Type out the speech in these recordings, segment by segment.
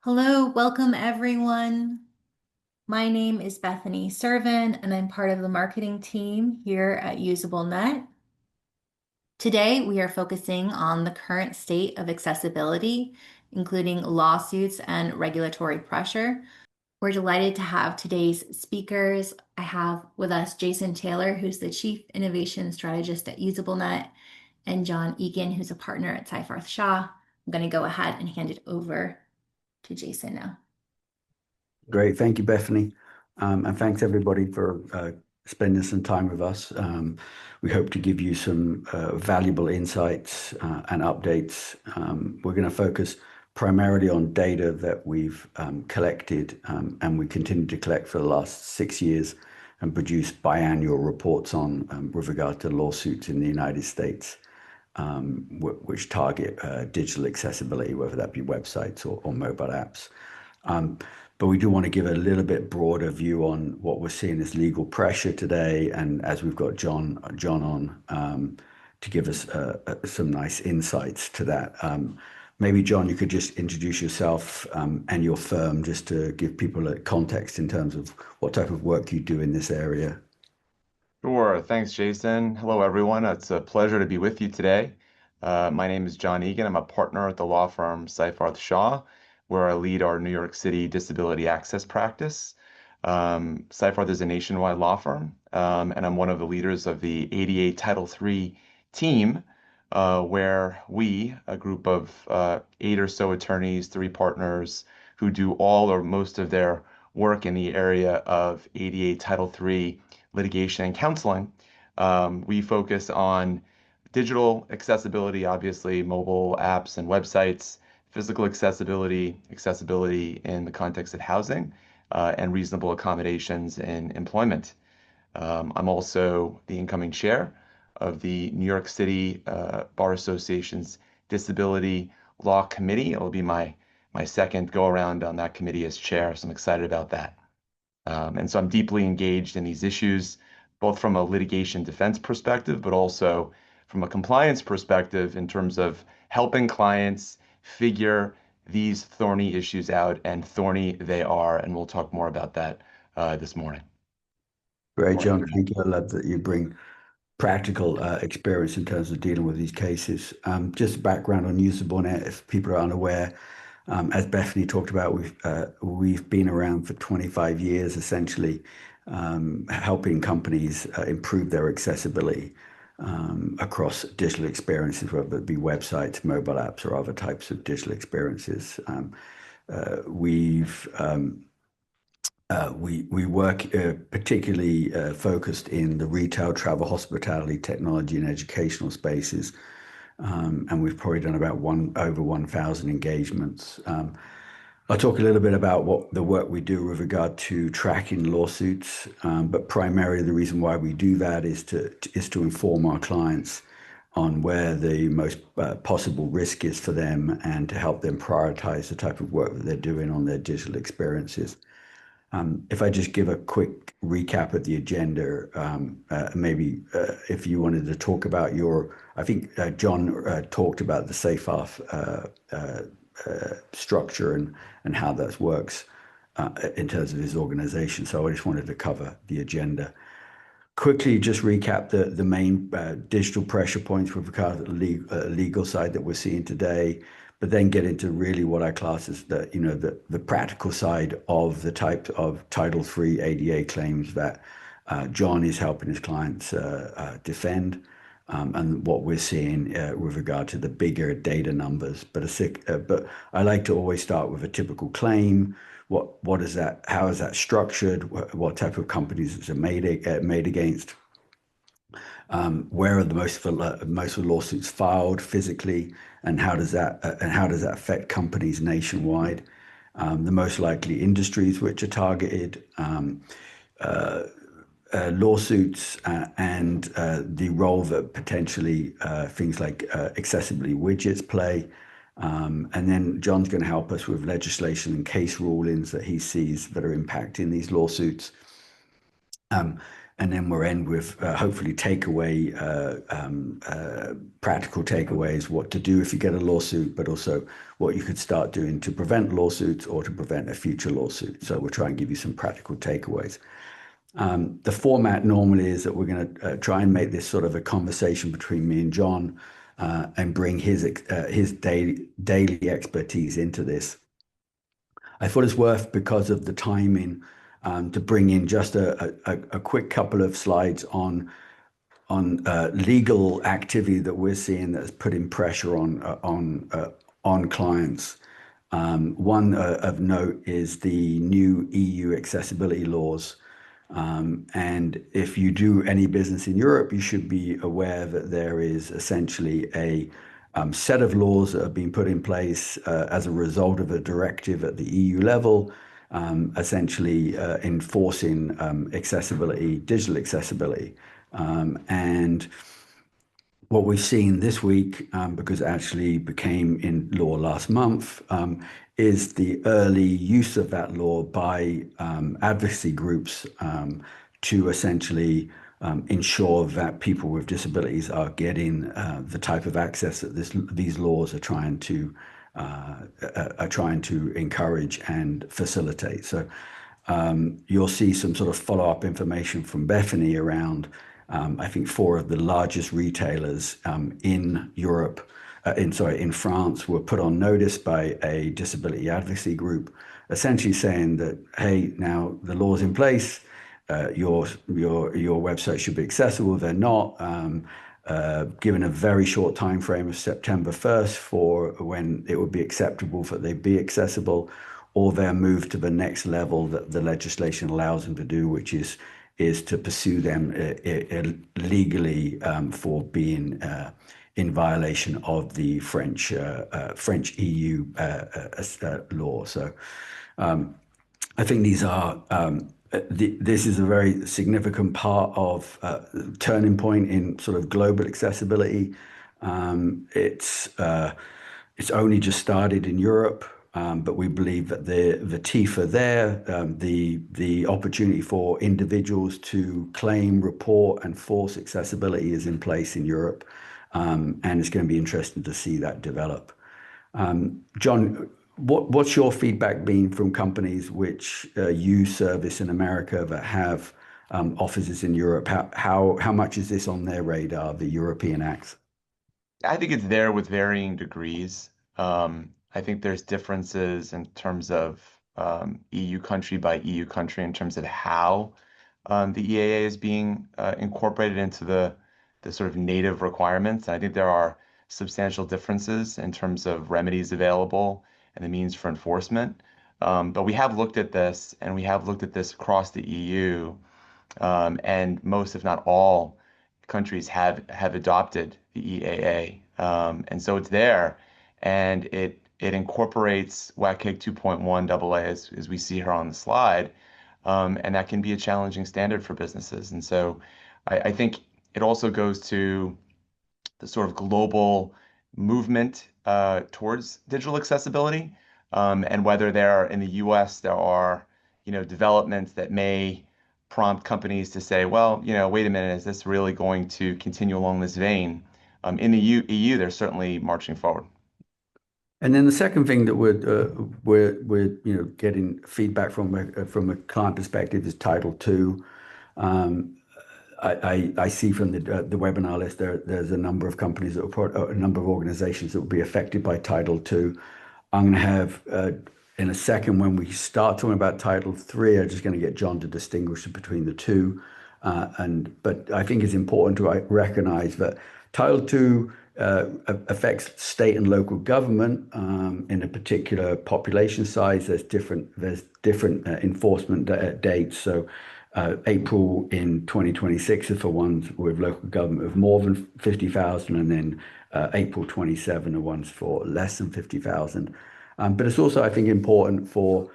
Hello, welcome everyone. My name is Bethany Servin, and I'm part of the marketing team here at UsableNet. Today, we are focusing on the current state of accessibility, including lawsuits and regulatory pressure. We're delighted to have today's speakers. I have with us Jason Taylor, who's the Chief Innovation Strategist at UsableNet, and John Egan, who's a partner at Seyfarth Shaw. I'm going to go ahead and hand it over to Jason now. Great. Thank you, Bethany. And thanks everybody for spending some time with us. We hope to give you some valuable insights and updates. We're going to focus primarily on data that we've collected and we continue to collect for the last 6 years and produce biannual reports on with regard to lawsuits in the United States, which target digital accessibility, whether that be websites or mobile apps. But we do want to give a little bit broader view on what we're seeing as legal pressure today. And as we've got John on to give us some nice insights to that. Maybe, John, you could just introduce yourself and your firm just to give people a context in terms of what type of work you do in this area. Sure. Thanks, Jason. Hello, everyone. It's a pleasure to be with you today. My name is John Egan. I'm a partner at the law firm Seyfarth Shaw, where I lead our New York City disability access practice. Seyfarth is a nationwide law firm, and I'm one of the leaders of the ADA Title III team, where we, a group of 8 or so attorneys, 3 partners, who do all or most of their work in the area of ADA Title III litigation and counseling. We focus on digital accessibility, obviously, mobile apps and websites, physical accessibility, accessibility in the context of housing, and reasonable accommodations in employment. I'm also the incoming chair of the New York City Bar Association's Disability Law Committee. It'll be my second go around on that committee as chair, so I'm excited about that. And so I'm deeply engaged in these issues, both from a litigation defense perspective, but also from a compliance perspective in terms of helping clients figure these thorny issues out, and thorny they are, and we'll talk more about that this morning. Great, John. Thank you. I love that you bring practical experience in terms of dealing with these cases. Just background on UsableNet, if people are unaware, as Bethany talked about, we've been around for 25 years, essentially, helping companies improve their accessibility across digital experiences, whether it be websites, mobile apps, or other types of digital experiences. We work particularly focused in the retail, travel, hospitality, technology, and educational spaces. And we've probably done about over 1,000 engagements. I'll talk a little bit about what the work we do with regard to tracking lawsuits, but primarily the reason why we do that is to inform our clients on where the most possible risk is for them and to help them prioritize the type of work that they're doing on their digital experiences. If I just give a quick recap of the agenda, maybe if you wanted to talk about I think John talked about the Seyfarth structure and how that works in terms of his organization. So I just wanted to cover the agenda. Quickly, just recap the main digital pressure points with regard to the legal side that we're seeing today, but then get into really what I class as the practical side of the type of Title III ADA claims that John is helping his clients defend, and what we're seeing with regard to the bigger data numbers. But I like to always start with a typical claim. What is that? How is that structured? What type of companies is it made against? Where are the most of the lawsuits filed physically, and how does that affect companies nationwide? The most likely industries which are targeted, lawsuits, and the role that potentially things like accessibility widgets play. And then John's going to help us with legislation and case rulings that he sees that are impacting these lawsuits. and then we'll end with hopefully practical takeaways, what to do if you get a lawsuit, but also what you could start doing to prevent lawsuits or to prevent a future lawsuit. So we'll try and give you some practical takeaways. The format normally is that we're going to try and make this sort of a conversation between me and John, and bring his daily expertise into this. I thought it's worth, because of the timing, to bring in just a quick couple of slides on legal activity that we're seeing that's putting pressure on clients. One of note is the new EU accessibility laws. And if you do any business in Europe, you should be aware that there is essentially a set of laws that have been put in place as a result of a directive at the EU level, essentially enforcing accessibility, digital accessibility. And what we've seen this week, because it actually became in law last month, is the early use of that law by advocacy groups to essentially ensure that people with disabilities are getting the type of access that these laws are trying to encourage and facilitate. So you'll see some sort of follow-up information from Bethany around, I think, four of the largest retailers in Europe, in France, were put on notice by a disability advocacy group, essentially saying that, hey, now the law's in place, your website should be accessible. They're not. Given a very short time frame of September 1st for when it would be acceptable that they be accessible, or they're moved to the next level that the legislation allows them to do, which is to pursue them legally for being in violation of the French EU law. So I think this is a very significant part of turning point in sort of global accessibility. It's only just started in Europe, but we believe that the teeth are there. The opportunity for individuals to claim, report, and force accessibility is in place in Europe, and it's going to be interesting to see that develop. John, what's your feedback been from companies which use service in America that have offices in Europe? How much is this on their radar, the European acts? I think it's there with varying degrees. I think there's differences in terms of EU country by EU country in terms of how the EAA is being incorporated into the sort of native requirements. And I think there are substantial differences in terms of remedies available and the means for enforcement. But we have looked at this, and we have looked at this across the EU, and most, if not all, countries have adopted the EAA, and so it's there, and it incorporates WCAG 2.1 AA as we see here on the slide, and that can be a challenging standard for businesses. And so I think it also goes to the sort of global movement towards digital accessibility, and whether there in the U.S. there are developments that may prompt companies to say, well, wait a minute, is this really going to continue along this vein? In the EU, they're certainly marching forward. And then the second thing that we're getting feedback from a client perspective is Title II. I see from the webinar list there's a number of companies a number of organizations that will be affected by Title II. I'm going to have in a second, when we start talking about Title III, I'm just going to get John to distinguish between the two. But I think it's important to recognize that Title II affects state and local government in a particular population size. There's different enforcement dates. So April in 2026 are for ones with local government of more than 50,000, and then April 27 are ones for less than 50,000. But it's also, I think, important for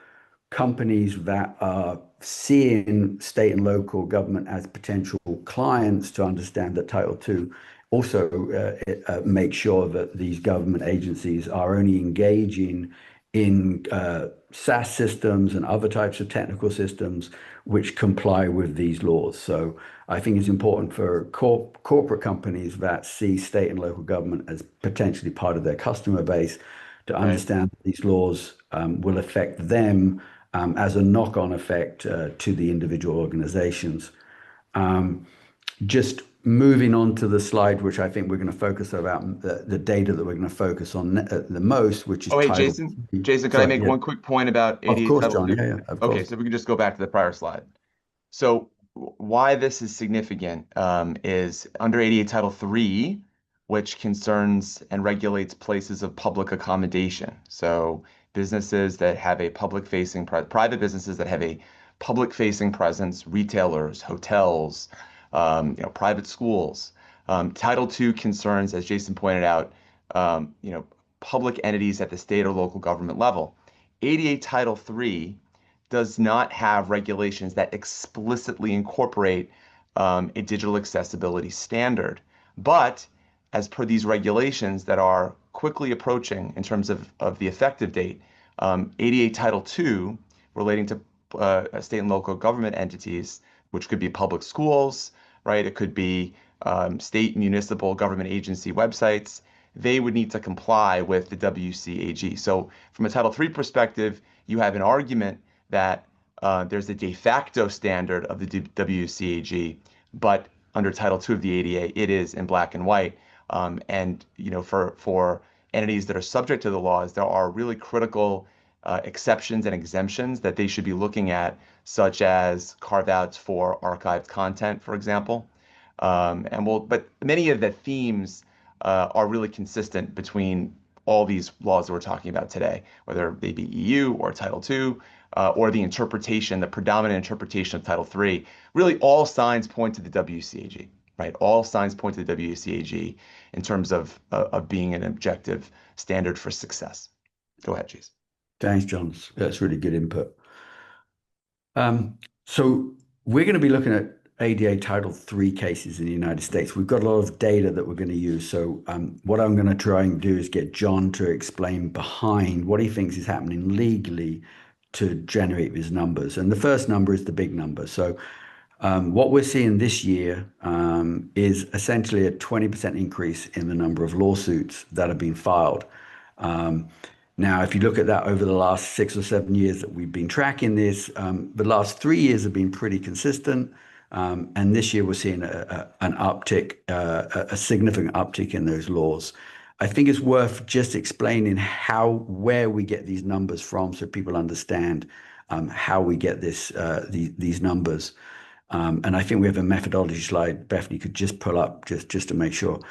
companies that are seeing state and local government as potential clients to understand that Title II also make sure that these government agencies are only engaging in SaaS systems and other types of technical systems which comply with these laws. So I think it's important for corporate companies that see state and local government as potentially part of their customer base to Right. understand that these laws will affect them as a knock-on effect to the individual organizations. Um, just moving on to the slide, which I think we're going to focus about the data that we're going to focus on the most, which is Oh, hey, Title Jason. III. Jason, can I Sorry, make yeah, one quick point about of 88 course, Title John. II? Yeah, yeah, of Okay, course. so we can just go back to the prior slide. So why this is significant is under 88 Title III, which concerns and regulates places of public accommodation. So businesses that have a private businesses that have a public-facing presence, retailers, hotels, private schools. Title II concerns, as Jason pointed out, public entities at the state or local government level. 88 Title III does not have regulations that explicitly incorporate a digital accessibility standard. But as per these regulations that are quickly approaching in terms of the effective date, 88 Title II relating to state and local government entities, which could be public schools, right? It could be state municipal government agency websites. They would need to comply with the WCAG. So, from a Title III perspective, you have an argument that there's a de facto standard of the WCAG, but under Title II of the ADA, it is in black and white. And for entities that are subject to the laws, there are really critical exceptions and exemptions that they should be looking at, such as carve-outs for archived content, for example. But many of the themes are really consistent between all these laws that we're talking about today, whether they be EU or Title II, or the interpretation, the predominant interpretation of Title III. Really, all signs point to the WCAG, right? All signs point to the WCAG in terms of being an objective standard for success. Go ahead, Jason. Thanks, John. That's really good input. Um, so we're going to be looking at ADA Title III cases in the United States. We've got a lot of data that we're going to use. So what I'm going to try and do is get John to explain behind what he thinks is happening legally to generate these numbers. And the first number is the big number. So what we're seeing this year is essentially a 20% increase in the number of lawsuits that have been filed. Um, Now, if you look at that over the last 6 or 7 years that we've been tracking this, the last 3 years have been pretty consistent. And this year we're seeing an uptick, a significant uptick in those laws. I think it's worth just explaining where we get these numbers from so people understand how we get these numbers. And I think we have a methodology slide Bethany could just pull up just to make sure.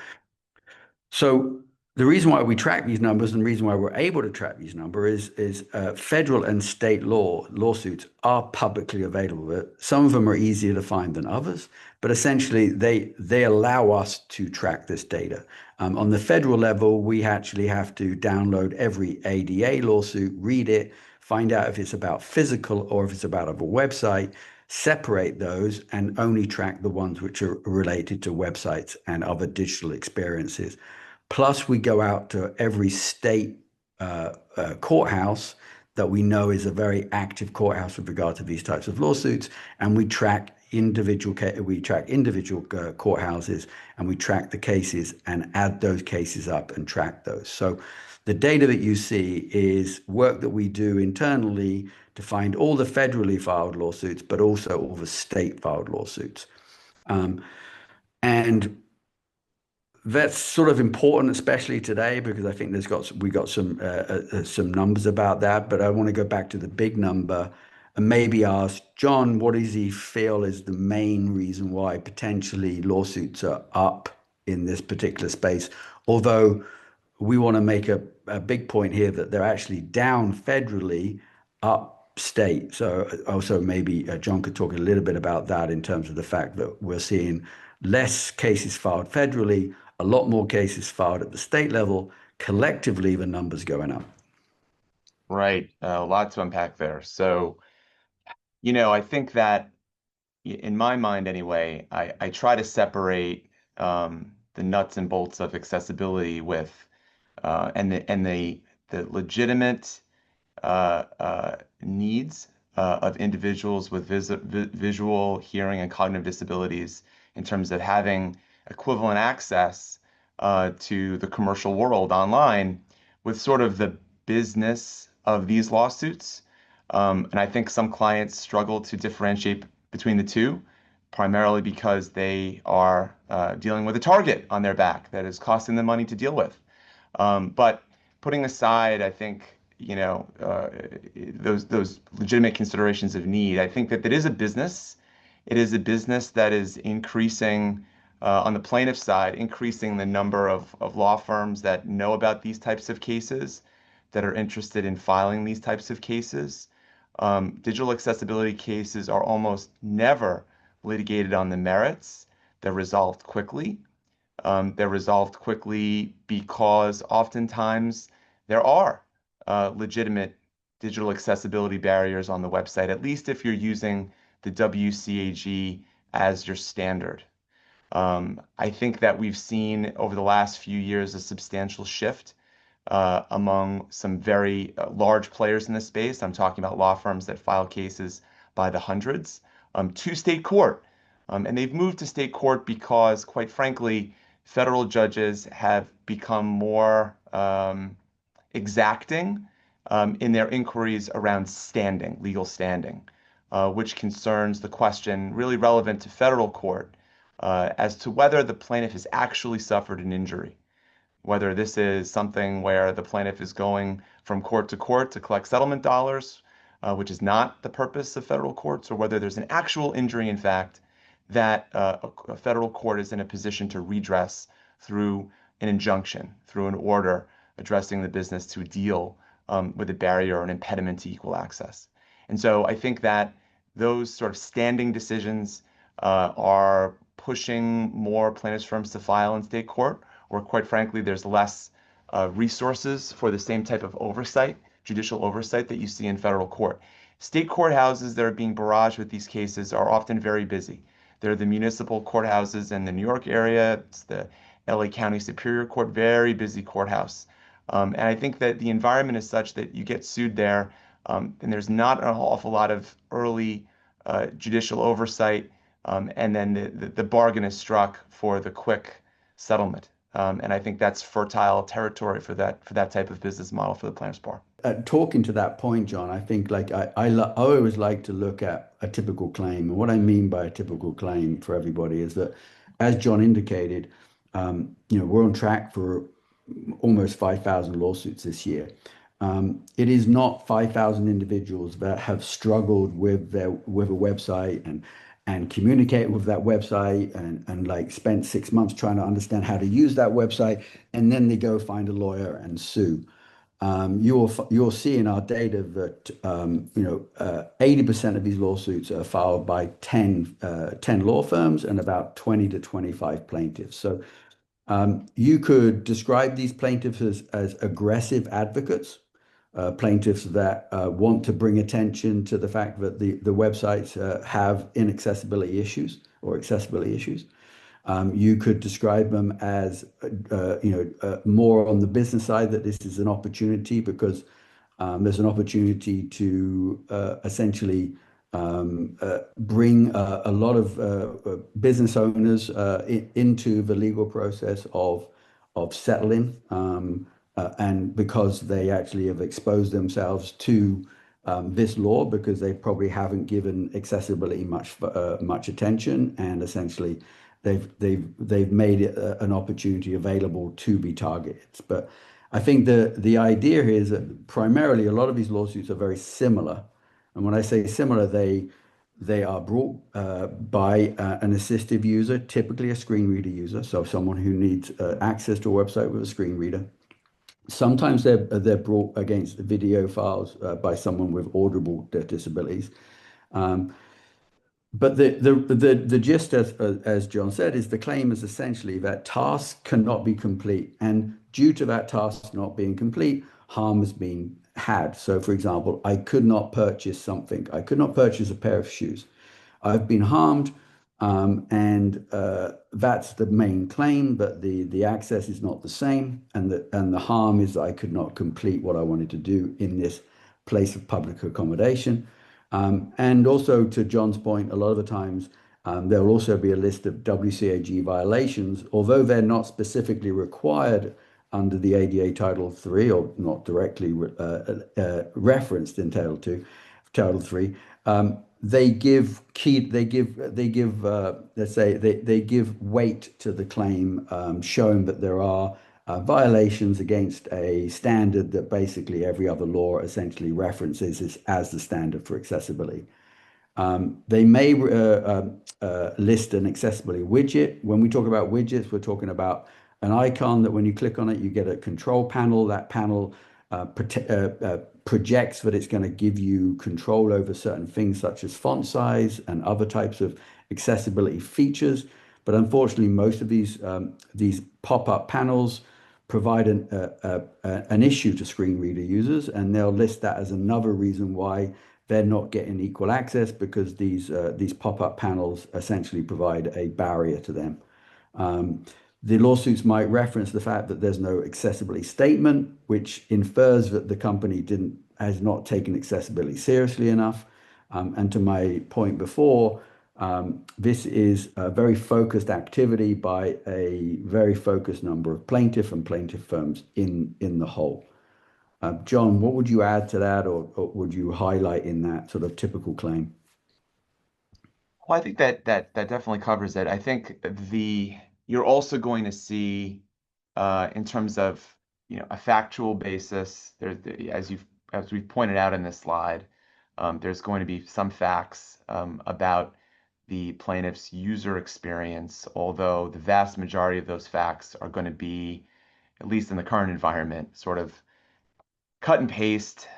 So the reason why we track these numbers and the reason why we're able to track these numbers is federal and state lawsuits are publicly available. Some of them are easier to find than others, but essentially they allow us to track this data. On the federal level, we actually have to download every ADA lawsuit, read it, find out if it's about physical or if it's about a website, separate those, and only track the ones which are related to websites and other digital experiences. Plus, we go out to every state courthouse that we know is a very active courthouse with regard to these types of lawsuits, and we track individual courthouses, and we track the cases and add those cases up and track those. So the data that you see is work that we do internally to find all the federally filed lawsuits, but also all the state filed lawsuits. And that's sort of important, especially today, because I think we got some numbers about that. But I want to go back to the big number and maybe ask John, what does he feel is the main reason why potentially lawsuits are up in this particular space? Although we want to make a big point here that they're actually down federally, up state. So also maybe John could talk a little bit about that in terms of the fact that we're seeing less cases filed federally, a lot more cases filed at the state level. Collectively, the numbers going up. Right. A lot to unpack there. So, I think that in my mind anyway, I try to separate the nuts and bolts of accessibility with and the legitimate needs of individuals with visual, hearing, and cognitive disabilities in terms of having equivalent access to the commercial world online with sort of the business of these lawsuits. And I think some clients struggle to differentiate between the two, primarily because they are dealing with a target on their back that is costing them money to deal with. But putting aside, I think, those legitimate considerations of need, I think that it is a business. It is a business that is increasing on the plaintiff side, increasing the number of law firms that know about these types of cases, that are interested in filing these types of cases. Digital accessibility cases are almost never litigated on the merits. They're resolved quickly. They're resolved quickly because oftentimes there are legitimate digital accessibility barriers on the website, at least if you're using the WCAG as your standard. I think that we've seen over the last few years a substantial shift among some very large players in the space. I'm talking about law firms that file cases by the hundreds to state court. And they've moved to state court because, quite frankly, federal judges have become more exacting in their inquiries around standing, legal standing, which concerns the question really relevant to federal court as to whether the plaintiff has actually suffered an injury, whether this is something where the plaintiff is going from court to collect settlement dollars, which is not the purpose of federal courts, or whether there's an actual injury, in fact, that a federal court is in a position to redress through an injunction, through an order addressing the business to deal with a barrier or an impediment to equal access. And so I think that those sort of standing decisions are pushing more plaintiffs' firms to file in state court, or quite frankly, there's less resources for the same type of oversight, judicial oversight that you see in federal court. State courthouses that are being barraged with these cases are often very busy. They're the municipal courthouses in the New York area. It's the LA County Superior Court, very busy courthouse. And I think that the environment is such that you get sued there, and there's not an awful lot of early judicial oversight, and then the bargain is struck for the quick settlement. And I think that's fertile territory for that type of business model for the plaintiff's bar. Talking to that point, John, I think like I always like to look at a typical claim. And what I mean by a typical claim for everybody is that, as John indicated, we're on track for almost 5,000 lawsuits this year. It is not 5,000 individuals that have struggled with a website and communicate with that website and like spent 6 months trying to understand how to use that website, and then they go find a lawyer and sue. You'll see in our data that 80% of these lawsuits are filed by 10 law firms and about 20 to 25 plaintiffs. So you could describe these plaintiffs as aggressive advocates, plaintiffs that want to bring attention to the fact that the websites have inaccessibility issues or accessibility issues. You could describe them as, more on the business side, that this is an opportunity because there's an opportunity to essentially bring a lot of business owners into the legal process of settling, and because they actually have exposed themselves to this law because they probably haven't given accessibility much attention, and essentially they've made it an opportunity available to be targeted. But I think the idea here is that primarily a lot of these lawsuits are very similar. And when I say similar, they are brought by an assistive user, typically a screen reader user, so someone who needs access to a website with a screen reader. Sometimes they're brought against video files by someone with audible disabilities. But the gist, as John said, is the claim is essentially that tasks cannot be complete, and due to that task not being complete, harm has been had. So, for example, I could not purchase something. I could not purchase a pair of shoes. I've been harmed, and that's the main claim. But the access is not the same, and the harm is I could not complete what I wanted to do in this place of public accommodation. And also to John's point, a lot of the times there will also be a list of WCAG violations, although they're not specifically required under the ADA Title III or not directly referenced in Title III. Let's say they give weight to the claim, showing that there are violations against a standard that basically every other law essentially references as the standard for accessibility. They may list an accessibility widget. When we talk about widgets, we're talking about an icon that when you click on it, you get a control panel. That panel projects that it's going to give you control over certain things such as font size and other types of accessibility features. But unfortunately, most of these pop-up panels provide an issue to screen reader users, and they'll list that as another reason why they're not getting equal access, because these pop-up panels essentially provide a barrier to them. The lawsuits might reference the fact that there's no accessibility statement, which infers that the company has not taken accessibility seriously enough. And to my point before, this is a very focused activity by a very focused number of plaintiff firms in the whole. John, what would you add to that, or would you highlight in that sort of typical claim? Well, I think that definitely covers it. I think you're also going to see in terms of a factual basis. As we've pointed out in this slide, there's going to be some facts about the plaintiff's user experience, although the vast majority of those facts are going to be, at least in the current environment, sort of cut and paste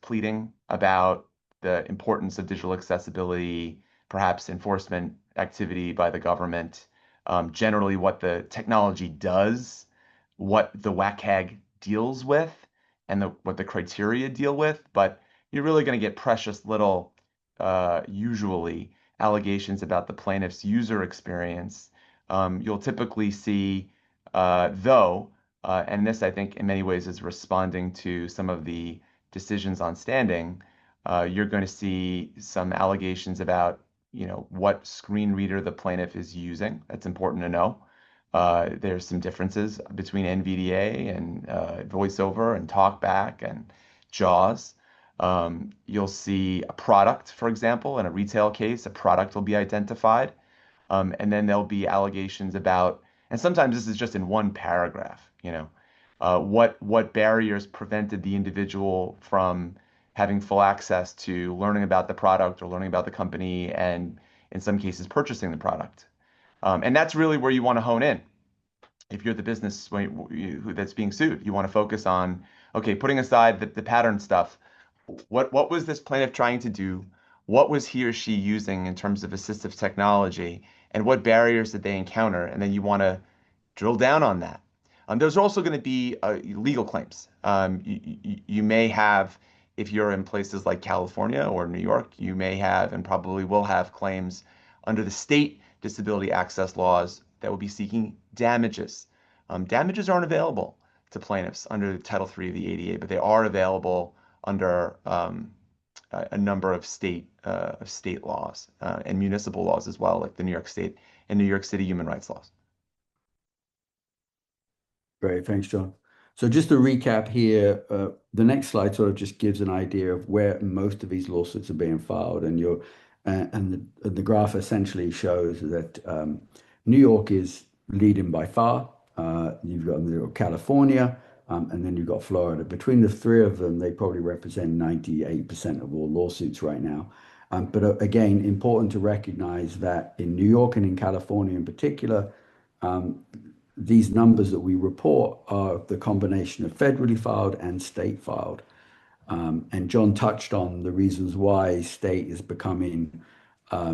pleading about the importance of digital accessibility, perhaps enforcement activity by the government, generally what the technology does, what the WCAG deals with, and what the criteria deal with. But you're really going to get precious little, usually, allegations about the plaintiff's user experience. You'll typically see, and this I think in many ways is responding to some of the decisions on standing, you're going to see some allegations about, what screen reader the plaintiff is using. That's important to know. There's some differences between NVDA and VoiceOver and TalkBack and JAWS. You'll see a product, for example, in a retail case, a product will be identified. And then there'll be allegations about, and sometimes this is just in one paragraph, what barriers prevented the individual from having full access to learning about the product or learning about the company, and in some cases purchasing the product. And that's really where you want to hone in. If you're the business that's being sued, you want to focus on, okay, putting aside the pattern stuff, what was this plaintiff trying to do? What was he or she using in terms of assistive technology? And what barriers did they encounter? And then you want to drill down on that. There's also going to be legal claims. You may have, if you're in places like California or New York, you may have and probably will have claims under the state disability access laws that will be seeking damages. Damages aren't available to plaintiffs under Title III of the ADA, but they are available under a number of state laws and municipal laws as well, like the New York State and New York City human rights laws. Great, thanks, John. So just to recap here, the next slide sort of just gives an idea of where most of these lawsuits are being filed, and the graph essentially shows that New York is leading by far. You've got California, and then you've got Florida. Between the three of them, they probably represent 98% of all lawsuits right now. But again, important to recognize that in New York and in California in particular, these numbers that we report are the combination of federally filed and state filed. And John touched on the reasons why state is becoming, a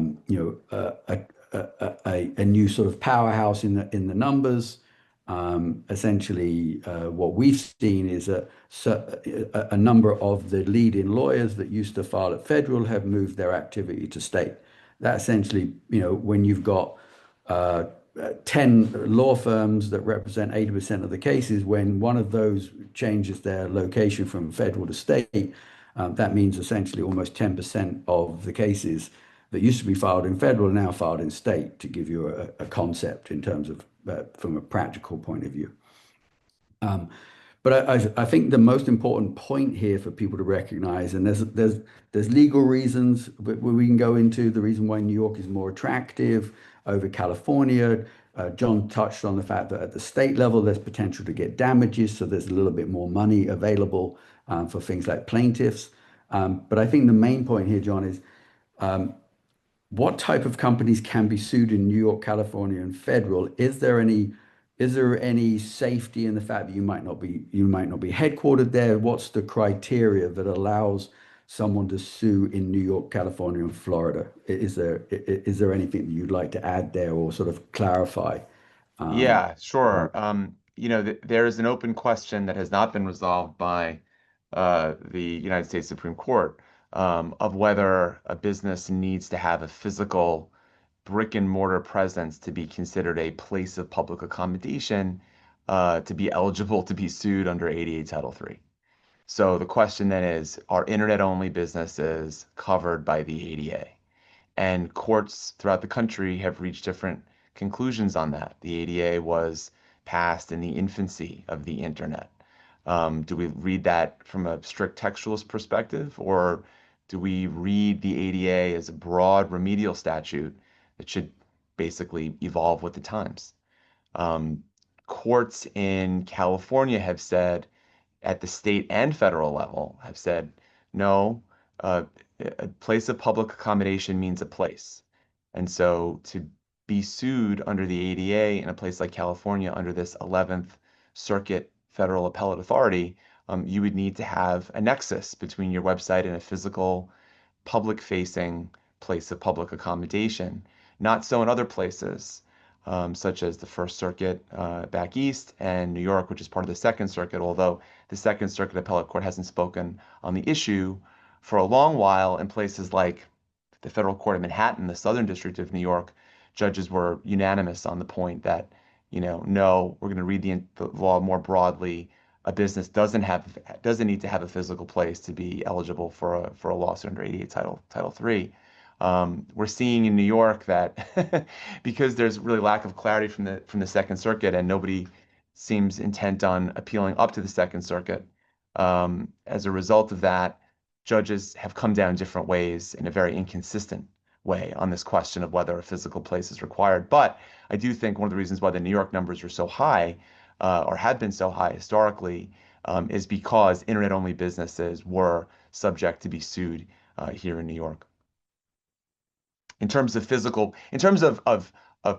new sort of powerhouse in the numbers. Essentially, what we've seen is a number of the leading lawyers that used to file at federal have moved their activity to state. That essentially, when you've got 10 law firms that represent 80% of the cases. When one of those changes their location from federal to state, that means essentially almost 10% of the cases that used to be filed in federal are now filed in state, to give you a concept in terms of from a practical point of view. But I think the most important point here for people to recognize, and there's legal reasons we can go into the reason why New York is more attractive over California. John touched on the fact that at the state level, there's potential to get damages, so there's a little bit more money available for things like plaintiffs. But I think the main point here, John, is what type of companies can be sued in New York, California, and federal? Is there any safety in the fact that you might not be headquartered there? What's the criteria that allows someone to sue in New York, California, and Florida? Is there anything that you'd like to add there or sort of clarify? Um, Yeah, sure. There is an open question that has not been resolved by the United States Supreme Court of whether a business needs to have a physical brick and mortar presence to be considered a place of public accommodation to be eligible to be sued under ADA Title III. So the question then is, are internet-only businesses covered by the ADA? And courts throughout the country have reached different conclusions on that. The ADA was passed in the infancy of the internet. Do we read that from a strict textualist perspective, or do we read the ADA as a broad remedial statute that should basically evolve with the times? Um, Courts in California have said, at the state and federal level, have said, no, uh, a place of public accommodation means a place. And so to be sued under the ADA in a place like California under this 11th Circuit Federal Appellate Authority, you would need to have a nexus between your website and a physical public facing place of public accommodation. Not so in other places, such as the First Circuit back east and New York, which is part of the Second Circuit, although the Second Circuit Appellate Court hasn't spoken on the issue for a long while. In places like the Federal Court of Manhattan, the Southern District of New York, judges were unanimous on the point that, no, we're going to read the law more broadly. A business doesn't need to have a physical place to be eligible for a lawsuit under ADA Title III. We're seeing in New York that because there's really lack of clarity from the Second Circuit, and nobody seems intent on appealing up to the Second Circuit. As a result of that, judges have come down different ways in a very inconsistent way on this question of whether a physical place is required. But I do think one of the reasons why the New York numbers are so high, or have been so high historically, is because internet-only businesses were subject to be sued here in New York. In terms of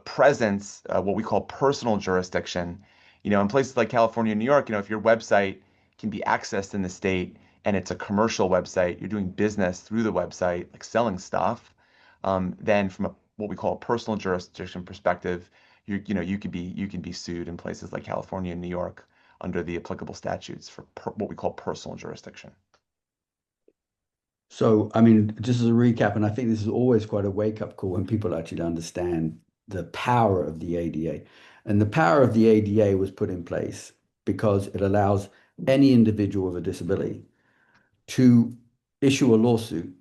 presence, what we call personal jurisdiction, in places like California and New York, if your website can be accessed in the state and it's a commercial website, you're doing business through the website, like selling stuff, then from what we call a personal jurisdiction perspective, you can be sued in places like California and New York under the applicable statutes for what we call personal jurisdiction. So, I mean, just as a recap, and I think this is always quite a wake-up call when people actually understand the power of the ADA. And the power of the ADA was put in place because it allows any individual with a disability to issue a lawsuit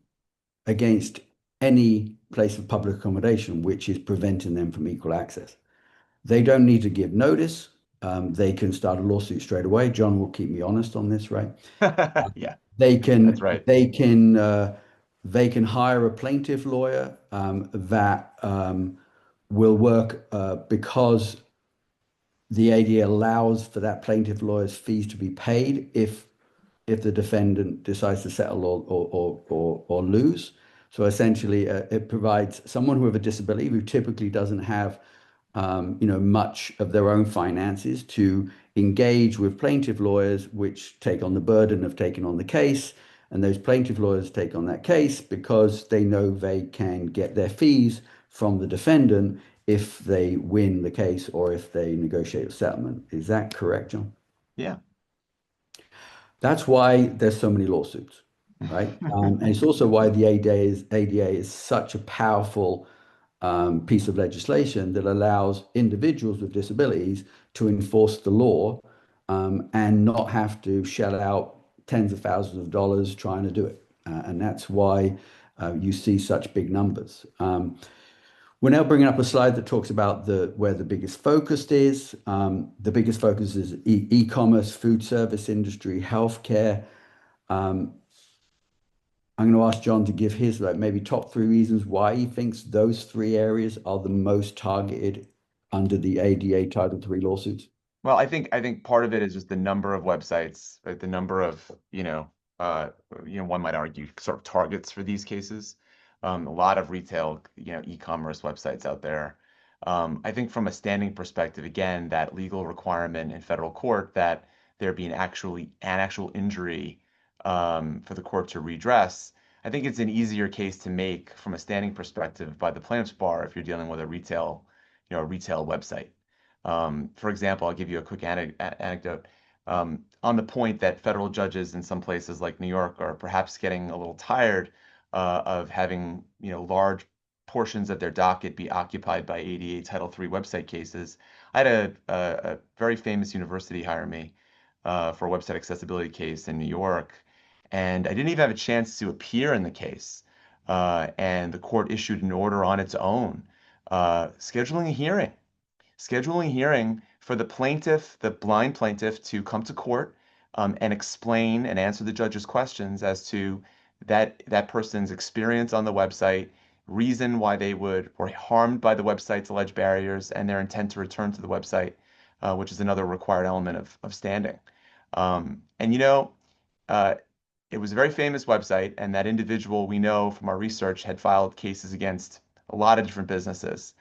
against any place of public accommodation which is preventing them from equal access. They don't need to give notice. They can start a lawsuit straight away. John will keep me honest on this, right? Yeah, They that's can right. they can they can hire a plaintiff lawyer that will work because the ADA allows for that plaintiff lawyer's fees to be paid if the defendant decides to settle or lose. So essentially, it provides someone who have a disability who typically doesn't have much of their own finances to engage with plaintiff lawyers, which take on the burden of taking on the case. And those plaintiff lawyers take on that case because they know they can get their fees from the defendant if they win the case or if they negotiate a settlement. Is that correct, John? Yeah. That's why there's so many lawsuits, right? And it's also why the ADA is such a powerful piece of legislation that allows individuals with disabilities to enforce the law and not have to shell out tens of thousands of dollars trying to do it. And that's why you see such big numbers. We're now bringing up a slide that talks about where the biggest focus is. The biggest focus is e-commerce, food service industry, healthcare. Um, I'm going to ask John to give his like maybe top three reasons why he thinks those three areas are the most targeted under the ADA Title III lawsuits. Well, I think part of it is just the number of websites, right? The number of, uh, one might argue sort of targets for these cases. A lot of retail, e-commerce websites out there. I think from a standing perspective, again, that legal requirement in federal court that there be an actual injury for the court to redress. I think it's an easier case to make from a standing perspective by the plaintiff's bar if you're dealing with a retail website. For example, I'll give you a quick anecdote. On the point that federal judges in some places like New York are perhaps getting a little tired of having, large portions of their docket be occupied by ADA Title III website cases. I had a very famous university hire me for a website accessibility case in New York, and I didn't even have a chance to appear in the case. And the court issued an order on its own, scheduling a hearing for the plaintiff, the blind plaintiff, to come to court and explain and answer the judge's questions as to that person's experience on the website, reason why they were harmed by the website's alleged barriers, and their intent to return to the website, which is another required element of standing. And uh, it was a very famous website, and that individual we know from our research had filed cases against a lot of different businesses.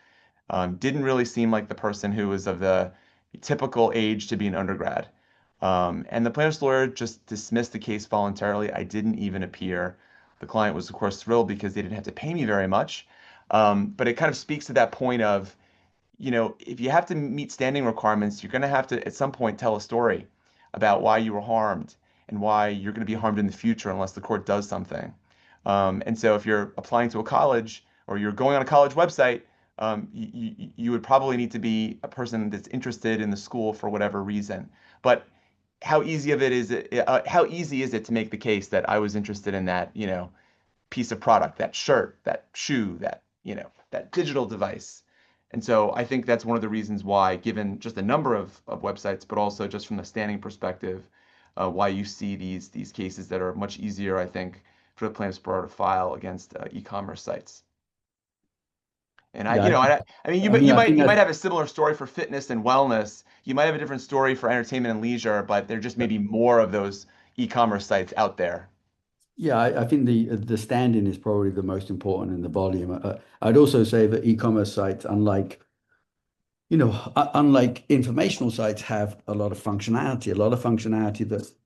Didn't really seem like the person who was of the typical age to be an undergrad. And the plaintiff's lawyer just dismissed the case voluntarily. I didn't even appear. The client was, of course, thrilled because they didn't have to pay me very much. But it kind of speaks to that point of, if you have to meet standing requirements, you're going to have to, at some point, tell a story about why you were harmed and why you're going to be harmed in the future unless the court does something. And so if you're applying to a college or you're going on a college website, you would probably need to be a person that's interested in the school for whatever reason. But how easy is it to make the case that I was interested in that, piece of product, that shirt, that shoe, that digital device? And so I think that's one of the reasons why, given just the number of websites, but also just from the standing perspective, why you see these cases that are much easier, I think, for the plaintiff's bar to file against e-commerce sites. And Yeah, I mean, I think you might that's have a similar story for fitness and wellness. You might have a different story for entertainment and leisure, but there just may be more of those e-commerce sites out there. yeah, I think the standing is probably the most important in the volume. I'd also say that e-commerce sites, unlike informational sites, have a lot of functionality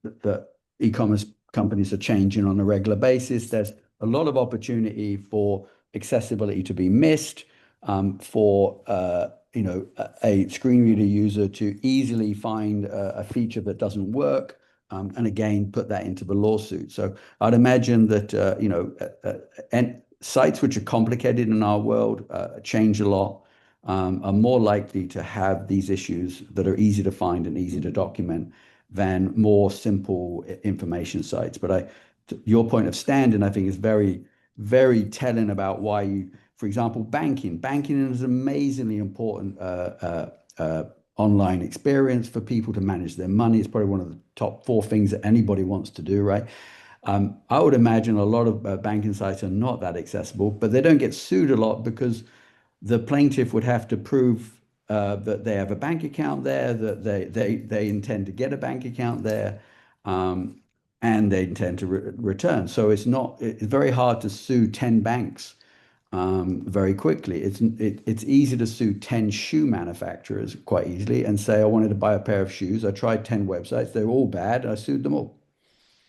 that e-commerce companies are changing on a regular basis. There's a lot of opportunity for accessibility to be missed, for a screen reader user to easily find a feature that doesn't work, and again put that into the lawsuit. So I'd imagine that and sites which are complicated in our world change a lot, are more likely to have these issues that are easy to find and easy to document than more simple information sites. But your point of standing, I think, is very, very telling about why you, for example, banking. Banking is an amazingly important online experience for people to manage their money. It's probably one of the top four things that anybody wants to do, right? I would imagine a lot of banking sites are not that accessible, but they don't get sued a lot because the plaintiff would have to prove that they have a bank account there, that they intend to get a bank account there, um, and they intend to return. So it's very hard to sue 10 banks very quickly. It's easy to sue 10 shoe manufacturers quite easily and say, I wanted to buy a pair of shoes. I tried 10 websites. They're all bad. I sued them all.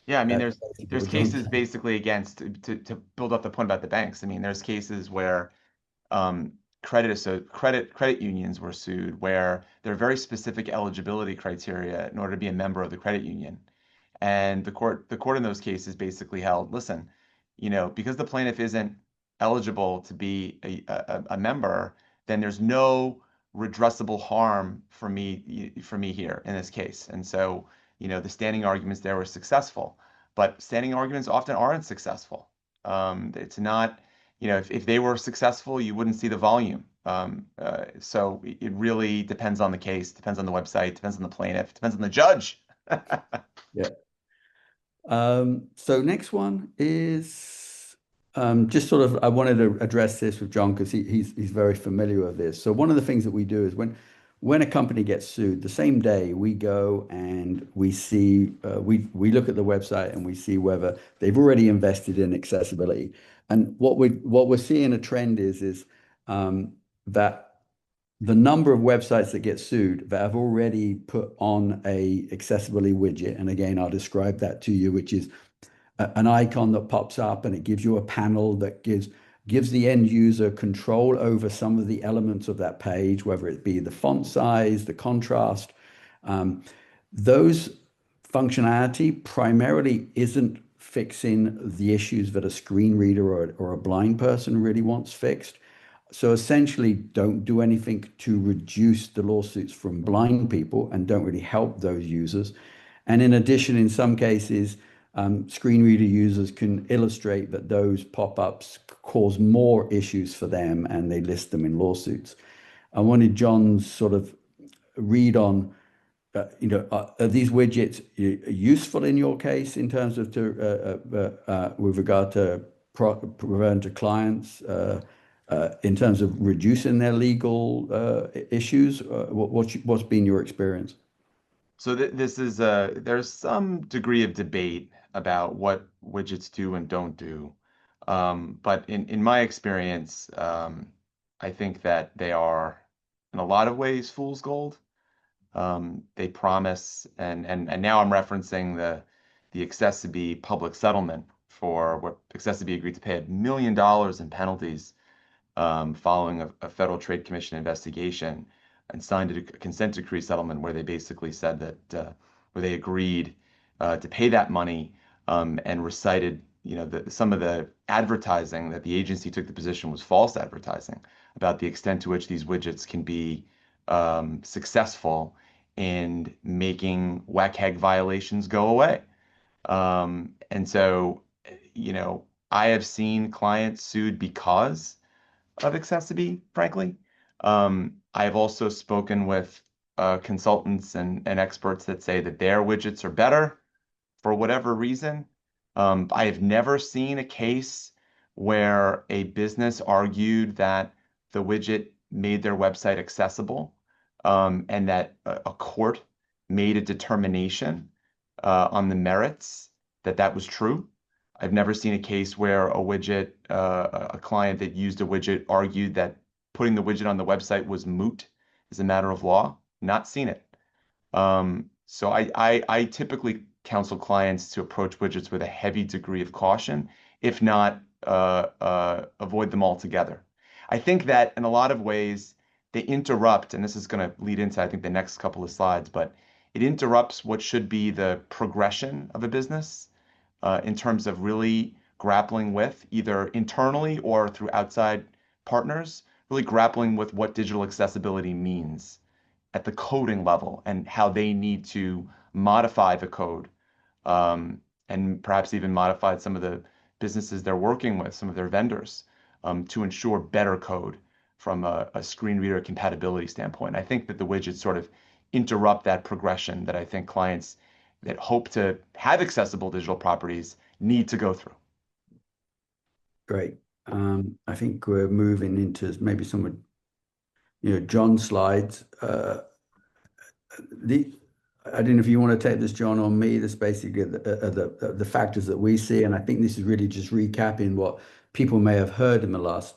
Yeah, I mean, That's basically there's what John's cases saying. basically against to build up the point about the banks. I mean, there's cases where um, credit unions were sued where there are very specific eligibility criteria in order to be a member of the credit union. And the court in those cases basically held, listen, because the plaintiff isn't eligible to be a member, then there's no redressable harm for me here in this case. And so, the standing arguments there were successful, but standing arguments often aren't successful. It's not, if they were successful, you wouldn't see the volume. So it really depends on the case, depends on the website, depends on the plaintiff, depends on the judge. Yeah. So next one is just sort of, I wanted to address this with John because he's very familiar with this. So one of the things that we do is when a company gets sued, the same day we go and we see we look at the website and we see whether they've already invested in accessibility. And what we're seeing a trend is that the number of websites that get sued that have already put on a accessibility widget, and again, I'll describe that to you, which is an icon that pops up and it gives you a panel that gives the end user control over some of the elements of that page, whether it be the font size, the contrast. Those functionality primarily isn't fixing the issues that a screen reader or a blind person really wants fixed. So essentially, don't do anything to reduce the lawsuits from blind people and don't really help those users. And in addition, in some cases, screen reader users can illustrate that those pop-ups cause more issues for them and they list them in lawsuits. I wanted John's sort of read on, are these widgets useful in your case in terms of with regard to prevent to clients? In terms of reducing their legal issues? What's been your experience? So this is there's some degree of debate about what widgets do and don't do. But in my experience, I think that they are in a lot of ways fool's gold. They promise, and now I'm referencing the Accessibility public settlement for what Accessibility agreed to pay $1 million in penalties following a Federal Trade Commission investigation, and signed a consent decree settlement where they basically said that where they agreed to pay that money, and recited some of the advertising that the agency took the position was false advertising about the extent to which these widgets can be successful in making WCAG violations go away. And so, I have seen clients sued because of accessibility, frankly. I have also spoken with consultants and experts that say that their widgets are better for whatever reason. I have never seen a case where a business argued that the widget made their website accessible, and that a court made a determination on the merits that that was true. I've never seen a case where a client that used a widget argued that putting the widget on the website was moot as a matter of law. Not seen it. So I typically counsel clients to approach widgets with a heavy degree of caution, if not avoid them altogether. I think that in a lot of ways they interrupt, and this is going to lead into, I think, the next couple of slides, but it interrupts what should be the progression of a business in terms of really grappling with, either internally or through outside partners, really grappling with what digital accessibility means at the coding level and how they need to modify the code, and perhaps even modify some of the businesses they're working with, some of their vendors, to ensure better code from a screen reader compatibility standpoint. I think that the widgets sort of interrupt that progression that I think clients that hope to have accessible digital properties need to go through. Great. I think we're moving into maybe some of John's slides. I don't know if you want to take this, John, or me. That's basically the factors that we see. And I think this is really just recapping what people may have heard in the last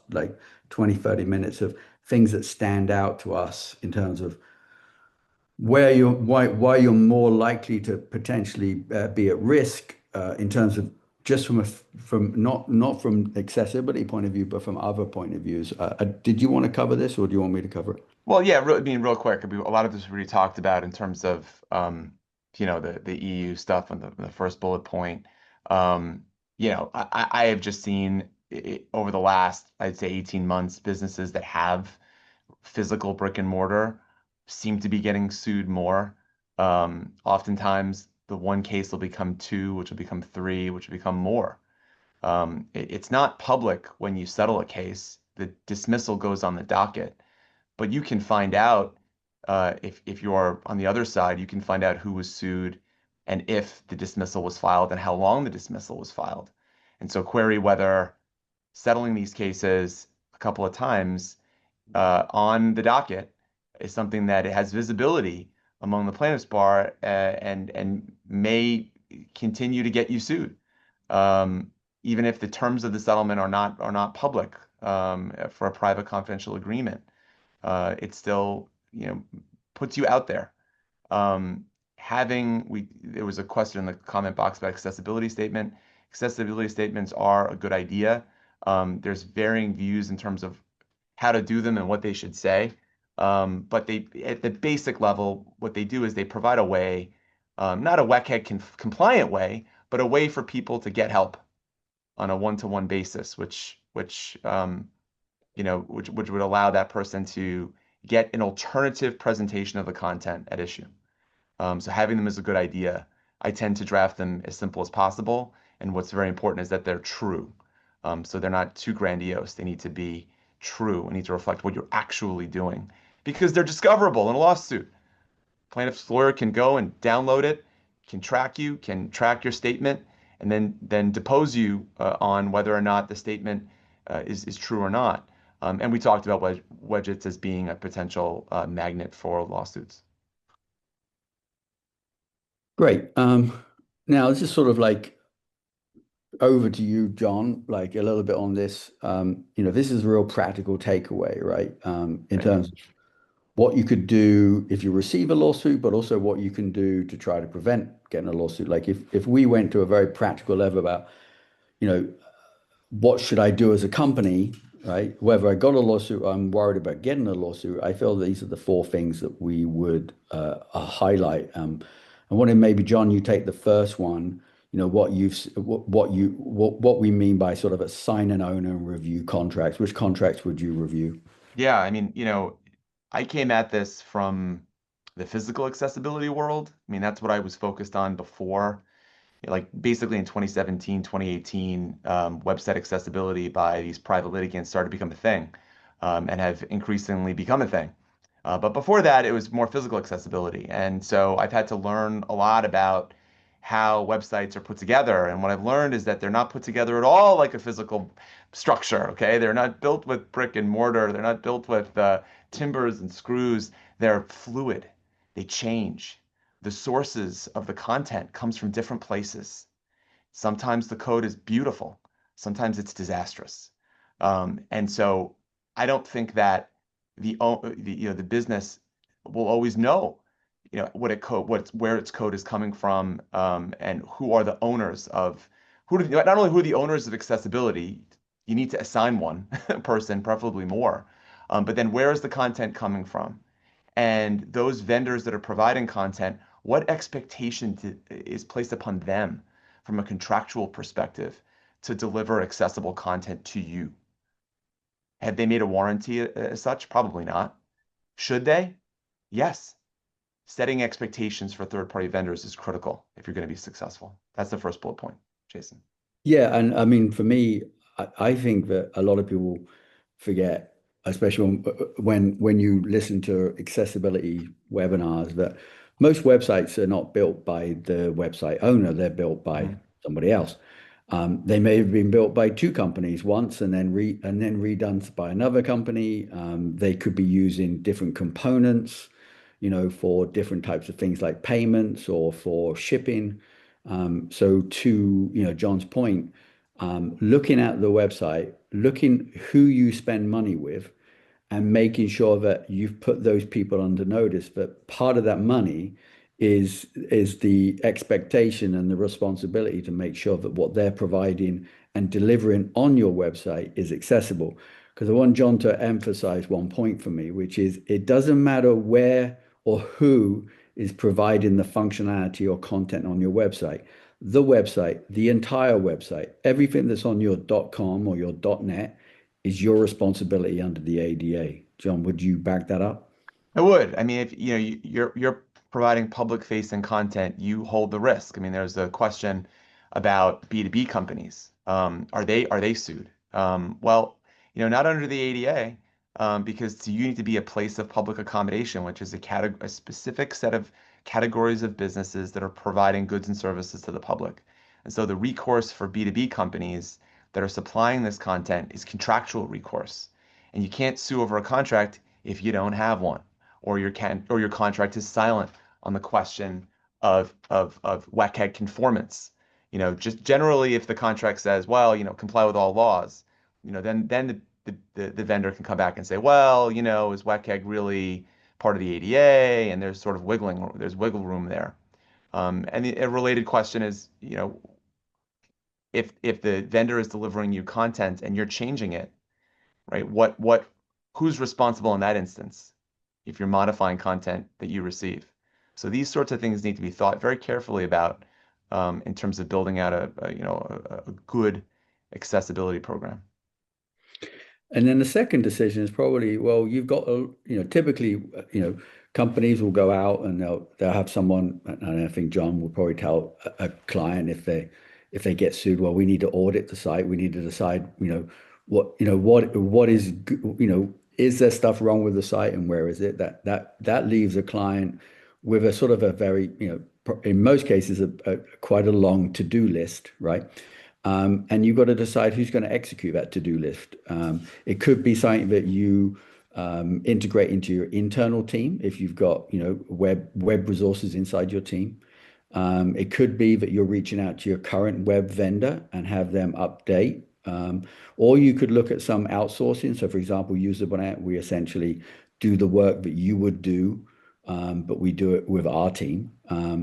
20, 30 minutes of things that stand out to us in terms of why you're more likely to potentially be at risk in terms of just from not from accessibility point of view, but from other point of views. Did you want to cover this, or do you want me to cover it? Well, yeah, I mean, real quick, a lot of this we already talked about in terms of the EU stuff on the first bullet point. I have just seen over the last, I'd say 18 months, businesses that have physical brick and mortar seem to be getting sued more. Oftentimes, the one case will become two, which will become three, which will become more. It's not public when you settle a case. The dismissal goes on the docket, but you can find out if you are on the other side, you can find out who was sued and if the dismissal was filed and how long the dismissal was filed. And so query whether settling these cases a couple of times on the docket is something that it has visibility among the plaintiffs bar and may continue to get you sued, even if the terms of the settlement are not public for a private confidential agreement. It still puts you out there. Um, there was a question in the comment box about accessibility statement. Accessibility statements are a good idea. There's varying views in terms of how to do them and what they should say. But they, at the basic level, what they do is they provide a way, not a WCAG compliant way, but a way for people to get help on a one-to-one basis, which would allow that person to get an alternative presentation of the content at issue. So having them is a good idea. I tend to draft them as simple as possible, and what's very important is that they're true. So they're not too grandiose. They need to be true and need to reflect what you're actually doing because they're discoverable in a lawsuit. Plaintiff's lawyer can go and download it, can track you, can track your statement, and then depose you on whether or not the statement is true or not. And we talked about widgets as being a potential magnet for lawsuits. Great. Now this is sort of like over to you, John, like a little bit on this. This is a real practical takeaway, right? In Right. terms of what you could do if you receive a lawsuit, but also what you can do to try to prevent getting a lawsuit. Like if we went to a very practical level about, you know, what should I do as a company, right? Whether I got a lawsuit or I'm worried about getting a lawsuit, I feel these are the four things that we would highlight. I wanted maybe, John, you take the first one, what we mean by sort of a sign and own and review contracts. Which contracts would you review? Yeah, I mean, I came at this from the physical accessibility world. I mean, that's what I was focused on before. Like basically in 2017, 2018, website accessibility by these private litigants started to become a thing, and have increasingly become a thing. But before that, it was more physical accessibility. And so I've had to learn a lot about how websites are put together. And what I've learned is that they're not put together at all like a physical structure, okay? They're not built with brick and mortar. They're not built with timbers and screws. They're fluid. They change. The sources of the content comes from different places. Sometimes the code is beautiful. Sometimes it's disastrous. And so I don't think that the business will always know where its code is coming from, and who are the owners of not only who are the owners of accessibility. You need to assign one person, preferably more, but then where is the content coming from? And those vendors that are providing content, what expectation is placed upon them from a contractual perspective to deliver accessible content to you? Have they made a warranty as such? Probably not. Should they? Yes. Setting expectations for third-party vendors is critical if you're going to be successful. That's the first bullet point, Jason. Yeah, and I mean, for me, I think that a lot of people forget, especially when you listen to accessibility webinars, that most websites are not built by the website owner, they're built by Mhm. somebody else. They may have been built by two companies once and then redone by another company. They could be using different components, for different types of things like payments or for shipping. So to, John's point, looking at the website, looking who you spend money with, and making sure that you've put those people under notice that part of that money is the expectation and the responsibility to make sure that what they're providing and delivering on your website is accessible. Because I want John to emphasize one point for me, which is it doesn't matter where or who is providing the functionality or content on your website. the website, the entire website, everything that's on your .com or your .net is your responsibility under the ADA. John, would you back that up? I would. I mean, if you know you're providing public facing content, you hold the risk. I mean, there's a question about B2B companies. Are they sued? Well, not under the ADA, because you need to be a place of public accommodation, which is a specific set of categories of businesses that are providing goods and services to the public. And so the recourse for B2B companies that are supplying this content is contractual recourse. And you can't sue over a contract if you don't have one or your contract is silent on the question of WCAG conformance. Just generally, if the contract says, well, comply with all laws, then the vendor can come back and say, well, is WCAG really part of the ADA? And there's wiggle room there. And a related question is, if the vendor is delivering you content and you're changing it, right? Who's responsible in that instance if you're modifying content that you receive? So these sorts of things need to be thought very carefully about in terms of building out a good accessibility program. And then the second decision is probably, well, you've got typically, companies will go out and they'll have someone, and I think John will probably tell a client if they get sued, well, we need to audit the site. We need to decide, what is, is there stuff wrong with the site and where is it? That leaves a client with a sort of a very, in most cases, quite a long to-do list, right? And you've got to decide who's going to execute that to-do list. It could be something that you integrate into your internal team if you've got, web resources inside your team. It could be that you're reaching out to your current web vendor and have them update. Or you could look at some outsourcing. So, for example, UsableNet, we essentially do the work that you would do, but we do it with our team.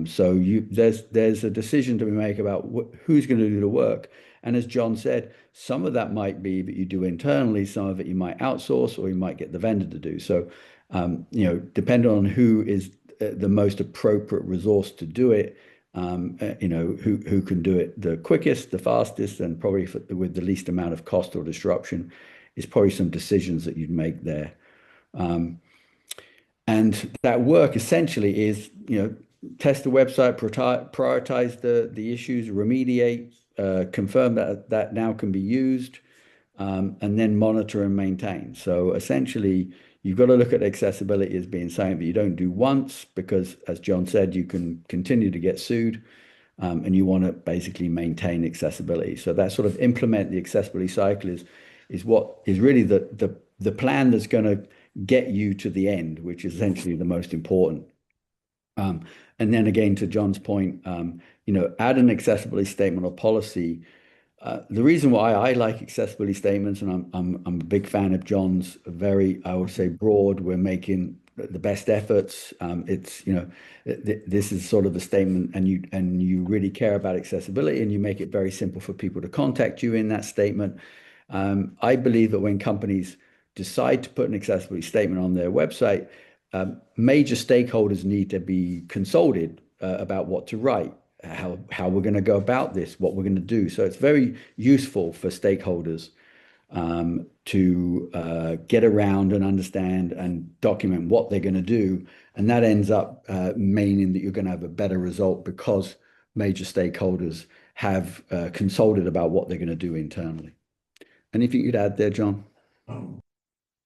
So there's a decision to be made about who's going to do the work. And as John said, some of that might be that you do internally, some of it you might outsource, or you might get the vendor to do. So, depending on who is the most appropriate resource to do it, who can do it the quickest, the fastest, and probably with the least amount of cost or disruption, is probably some decisions that you'd make there. And that work essentially is, test the website, prioritize the issues, remediate, confirm that now can be used, and then monitor and maintain. So essentially, you've got to look at accessibility as being something that you don't do once, because as John said, you can continue to get sued, and you want to basically maintain accessibility. So that sort of implement the accessibility cycle is what is really the plan that's going to get you to the end, which is essentially the most important. And then again, to John's point, add an accessibility statement or policy. The reason why I like accessibility statements, and I'm a big fan of John's, very, I would say, broad. We're making the best efforts. It's this is sort of a statement, and you really care about accessibility, and you make it very simple for people to contact you in that statement. I believe that when companies decide to put an accessibility statement on their website, major stakeholders need to be consulted about what to write, how we're going to go about this, what we're going to do. So it's very useful for stakeholders to get around and understand and document what they're going to do. And that ends up meaning that you're going to have a better result because major stakeholders have consulted about what they're going to do internally. Anything you'd add there, John?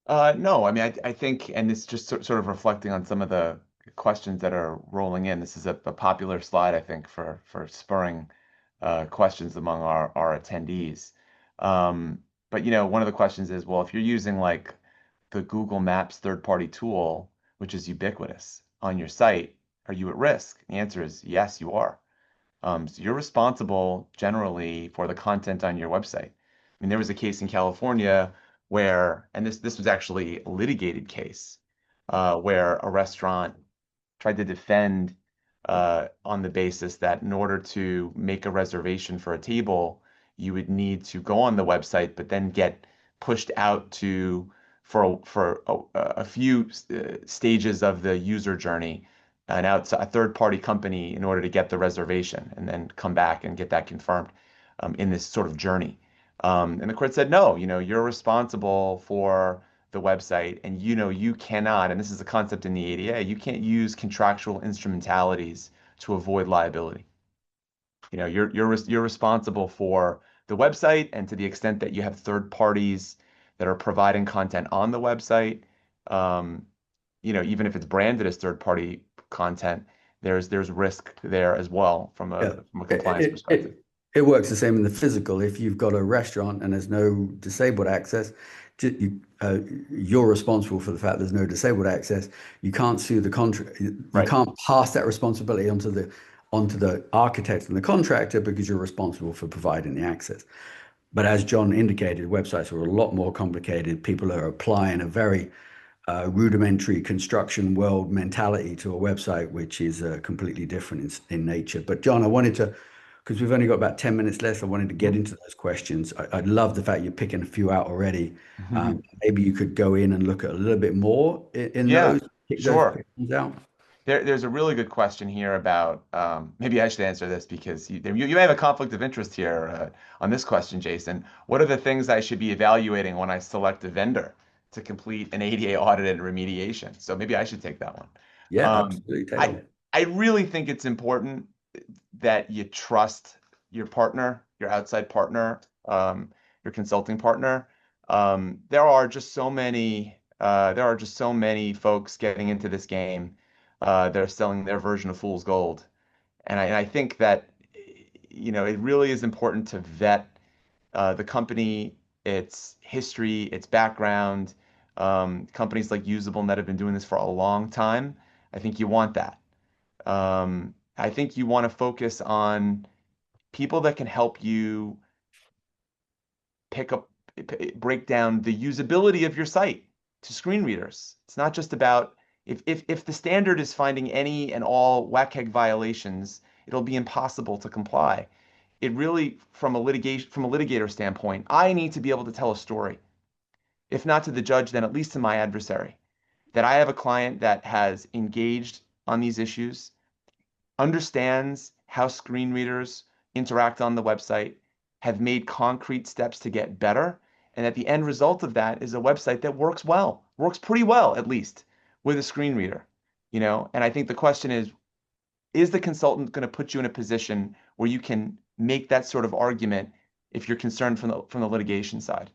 No, I mean, I think, and it's just sort of reflecting on some of the questions that are rolling in. This is a popular slide, I think, for spurring questions among our attendees. But one of the questions is, well, if you're using like the Google Maps third-party tool, which is ubiquitous on your site, are you at risk? The answer is yes, you are. So you're responsible generally for the content on your website. I mean, there was a case in California where, and this was actually a litigated case, where a restaurant tried to defend on the basis that in order to make a reservation for a table, you would need to go on the website, but then get pushed out for a few stages of the user journey a third-party company in order to get the reservation and then come back and get that confirmed in this sort of journey. And the court said, no, you're responsible for the website, and you cannot, and this is a concept in the ADA, you can't use contractual instrumentalities to avoid liability. You're responsible for the website, and to the extent that you have third parties that are providing content on the website, um, even if it's branded as third party content, there's risk there as well from a Yeah, from a it, compliance it, perspective. it, it works the same in the physical. If you've got a restaurant and there's no disabled access, you're responsible for the fact there's no disabled access. You can't sue the contract. You Right. can't pass that responsibility onto the architect and the contractor because you're responsible for providing the access. But as John indicated, websites are a lot more complicated. People are applying a very rudimentary construction world mentality to a website, which is completely different in nature. But John, I wanted to, because we've only got about 10 minutes left, I wanted to get into those questions. I love the fact you're picking a few out already. Maybe you could go in and look at a little bit more in Yeah, those, pick those sure. questions out. There's a really good question here about maybe I should answer this because you may have a conflict of interest here on this question, Jason. What are the things I should be evaluating when I select a vendor to complete an ADA audit and remediation? So maybe I should take that one. Yeah, Um, absolutely. Take I them. I really think it's important that you trust your partner, your outside partner, your consulting partner. There are just so many folks getting into this game that are selling their version of fool's gold. And I think that it really is important to vet the company, its history, its background. Companies like UsableNet have been doing this for a long time. I think you want that. I think you want to focus on people that can help you pick up, break down the usability of your site to screen readers. It's not just about if the standard is finding any and all WCAG violations, it'll be impossible to comply. It really, from a litigator standpoint, I need to be able to tell a story, if not to the judge, then at least to my adversary, that I have a client that has engaged on these issues, understands how screen readers interact on the website, have made concrete steps to get better, and that the end result of that is a website that works well, works pretty well at least with a screen reader. And I think the question is the consultant going to put you in a position where you can make that sort of argument if you're concerned from the litigation side?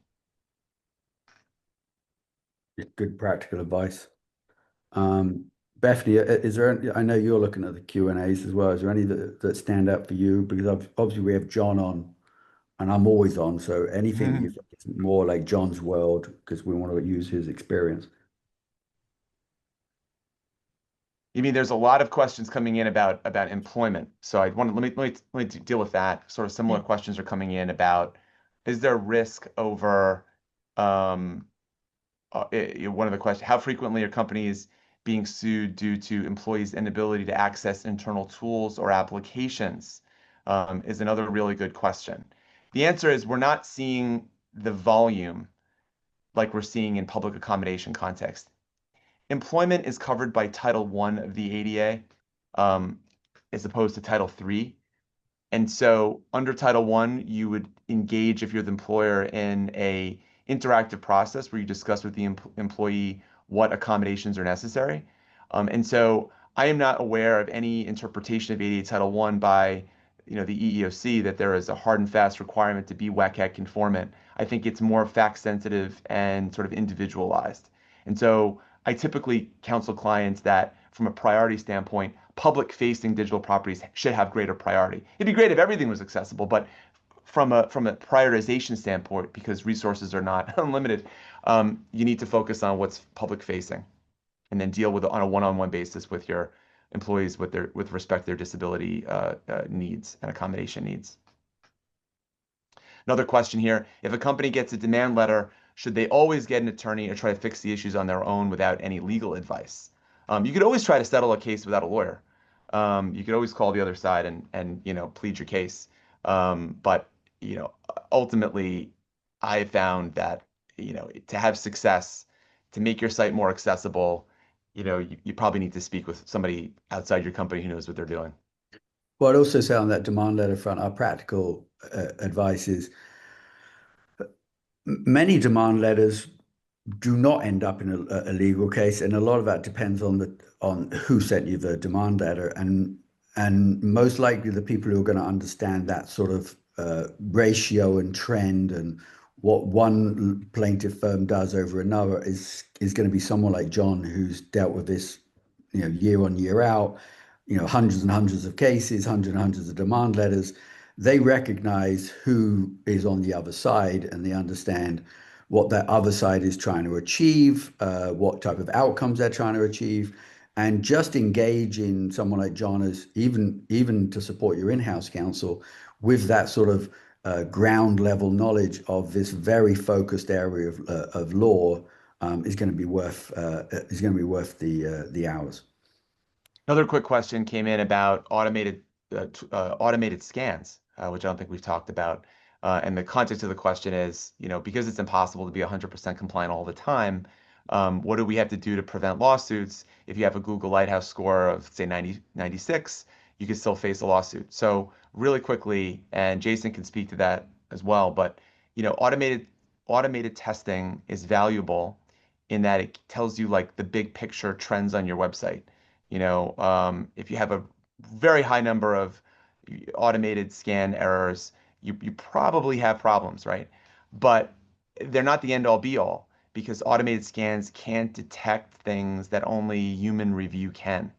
Good practical advice. Um, Bethany, is there any, I know you're looking at the Q&As as well. Is there any that stand out for you? Because obviously we have John on and I'm always on. So anything you think is more like John's world because we want to use his experience. You mean there's a lot of questions coming in about employment. So I want to let me deal with that. Sort of similar questions are coming in about is there risk over um, one of the questions, how frequently are companies being sued due to employees' inability to access internal tools or applications? Is another really good question. The answer is we're not seeing the volume like we're seeing in public accommodation context. Employment is covered by Title I of the ADA, um, as opposed to Title III. And so under Title I, you would engage if you're the employer in a interactive process where you discuss with the employee what accommodations are necessary. And so I am not aware of any interpretation of ADA Title I by the EEOC that there is a hard and fast requirement to be WCAG conformant. I think it's more fact sensitive and sort of individualized. And so I typically counsel clients that from a priority standpoint, public facing digital properties should have greater priority. It'd be great if everything was accessible, but from a prioritization standpoint, because resources are not unlimited, you need to focus on what's public facing and then deal with it on a one-on-one basis with your employees with respect to their disability needs and accommodation needs. Another question here, if a company gets a demand letter, should they always get an attorney or try to fix the issues on their own without any legal advice? You could always try to settle a case without a lawyer. You could always call the other side and plead your case. But ultimately, I found that to have success, to make your site more accessible, you probably need to speak with somebody outside your company who knows what they're doing. Well, I'd also say on that demand letter front, our practical advice is many demand letters do not end up in a legal case, and a lot of that depends on the on who sent you the demand letter, and most likely the people who are going to understand that sort of ratio and trend and what one plaintiff firm does over another is going to be someone like John, who's dealt with this, year on year out, hundreds and hundreds of cases, hundreds and hundreds of demand letters. They recognize who is on the other side, and they understand what that other side is trying to achieve, what type of outcomes they're trying to achieve, and just engage in someone like John as even to support your in-house counsel with that sort of ground level knowledge of this very focused area of law is going to be worth the hours. Another quick question came in about automated scans, which I don't think we've talked about. And the context of the question is, because it's impossible to be 100% compliant all the time, what do we have to do to prevent lawsuits? If you have a Google Lighthouse score of, say, 96, you could still face a lawsuit. So really quickly, and Jason can speak to that as well, but automated testing is valuable in that it tells you like the big picture trends on your website. If you have a very high number of automated scan errors, you probably have problems, right? But they're not the end all be all because automated scans can't detect things that only human review can.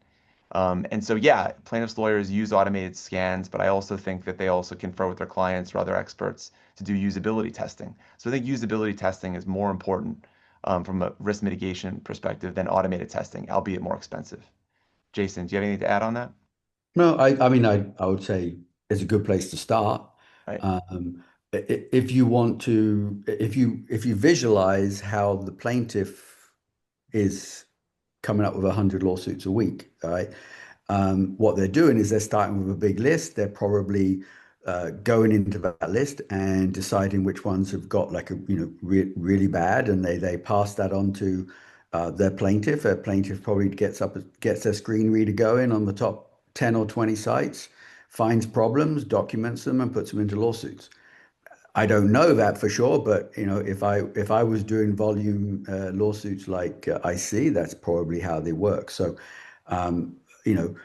And so, yeah, plaintiffs' lawyers use automated scans, but I also think that they also confer with their clients or other experts to do usability testing. So I think usability testing is more important from a risk mitigation perspective than automated testing, albeit more expensive. Jason, do you have anything to add on that? No, I mean, I would say it's a good place to start. Right. If you want to, if you visualize how the plaintiff is coming up with 100 lawsuits a week, all right? What they're doing is they're starting with a big list. They're probably going into that list and deciding which ones have got like really bad, and they pass that on to their plaintiff. Their plaintiff probably gets their screen reader going on the top 10 or 20 sites, finds problems, documents them, and puts them into lawsuits. I don't know that for sure, but if I was doing volume lawsuits like I see, that's probably how they work. So, um, you know,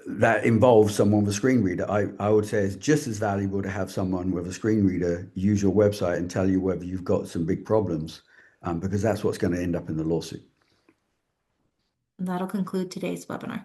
that involves someone with a screen reader. I would say it's just as valuable to have someone with a screen reader use your website and tell you whether you've got some big problems, because that's what's going to end up in the lawsuit. And that'll conclude today's webinar.